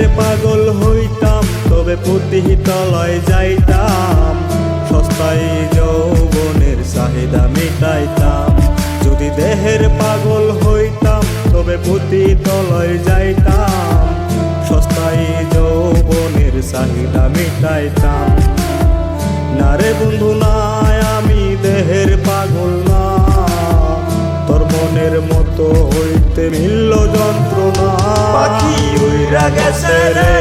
দেহের পাগল হইতাম তবে পুঁতি তলায় যাইতাম, সস্তায় যৌবনের চাহিদা মিটাইতাম। যদি দেহের পাগল হইতাম তবে পুঁতি তলায় যাইতাম, সস্তায় যৌবনের চাহিদা মিটাইতাম। না রে বন্ধু না, আমি দেহের পাগল না, তোর মনের মতো হইতে মিলল যন্ত্রণা। পাখি উইরা গেছে রে,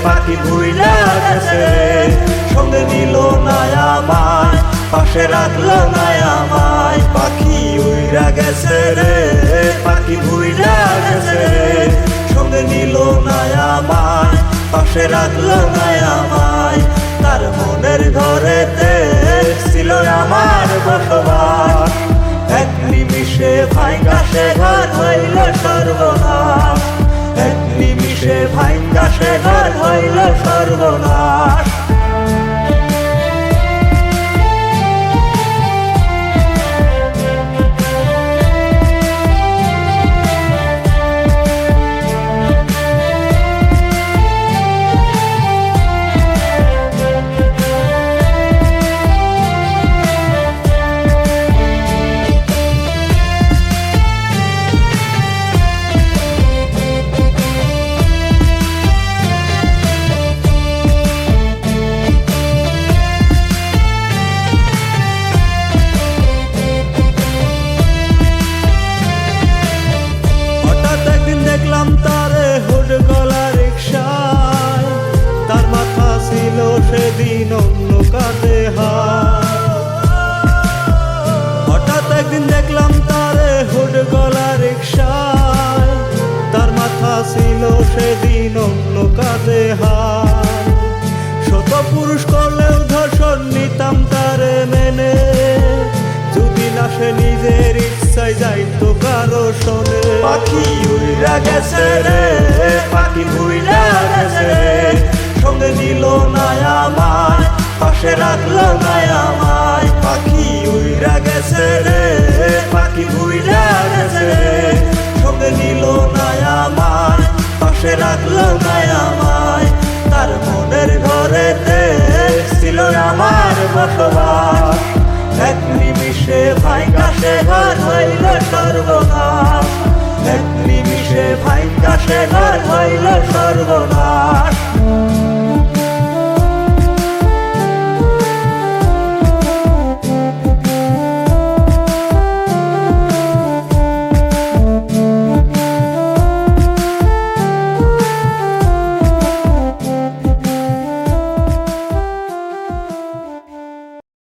পাখি ভুইলা গেছে রে, সঙ্গে নিল না আমায়, পাশে রাখলো না আমায়। পাখি উইরা গেছে রে, পাখি ভুইলা গেছে রে, সঙ্গে নিল না আমায়, পাশে রাখলো না আমায়। তার মনের ঘরেতে ছিল আমার বসবাস, এক নিমিষে ভাঙ্গা সে ঘর হইল সর্বনাশ, এক নিমিষে ভাঙ্গা সে ঘর হইল সর্বনাশ। দেখলাম তারে হুড গলা রিকশায়, তার মাথা ছিল সেদিন অন্য কাঁধে হাত। হঠাৎ একদিন দেখলাম তারে হুড গলা রিকশায়, তার মাথা ছিল সেদিন অন্য কাঁধে হাত। শত পুরুষ করলেও ধর্ষণ নিতাম তারে মেনে, যদি না সে নিজের ইচ্ছায় যাইতো কারো শোনে। পাখি উইরা গেছে রে, পাখি ভুইলা গেছে রে, সঙ্গে নিল না আমায়, পাশে রাখলো না আমায়। পাখি উইরা গেছে রে, পাখি ভুইলা গেছে রে, সঙ্গে নিল না আমায়, পাশে রাখলো না আমায়। তার মনের ঘরেতে ছিল আমার বসবাস, এক নিমিষে ভাঙ্গা সে ঘর হইল সর্বনাশ, এক নিমিষে ভাঙ্গা সে ঘর হইল সর্বনাশ।